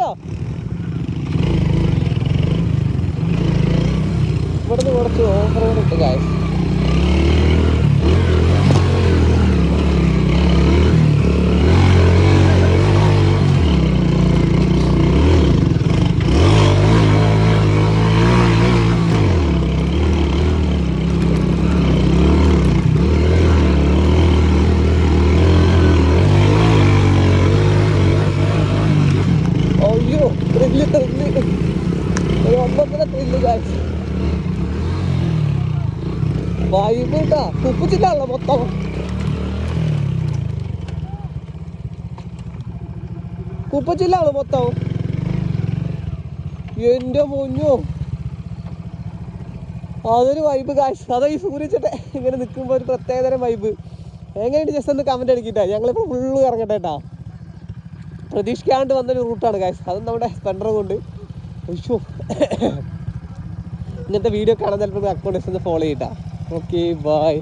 കേട്ടോ. ഇവിടുന്ന് കുറച്ച് ഓഫ് റോഡ് ഉണ്ട് ഗായ്സ്. വൈബ് കേട്ടാ. കുപ്പിച്ചിട്ടാണല്ലോ മൊത്തം. കുപ്പച്ചില്ലാണ് മൊത്തം. എന്റെ പൊന്നോ, അതൊരു വൈബ് കാശ്. അതാ ഈ സൂര്യച്ചട്ടെ ഇങ്ങനെ നിൽക്കുമ്പോൾ ഒരു പ്രത്യേകതരം വൈബ്. എങ്ങനെയുണ്ട് ജസ്റ്റ് ഒന്ന് കമന്റ് അടിക്കിട്ടാ. ഞങ്ങളിപ്പോൾ ഫുള്ള് ഇറങ്ങട്ടെ കേട്ടാ. പ്രതീക്ഷിക്കാണ്ട് വന്നൊരു റൂട്ടാണ് കാശ്. അതും നമ്മുടെ സ്പെൻഡർ കൊണ്ട്. അയ്യോ, ഇങ്ങനത്തെ വീഡിയോ കാണാൻ ചിലപ്പോൾ അക്കൗണ്ട് ഒന്ന് ഫോളോ ചെയ്യട്ടാ. Okay, by.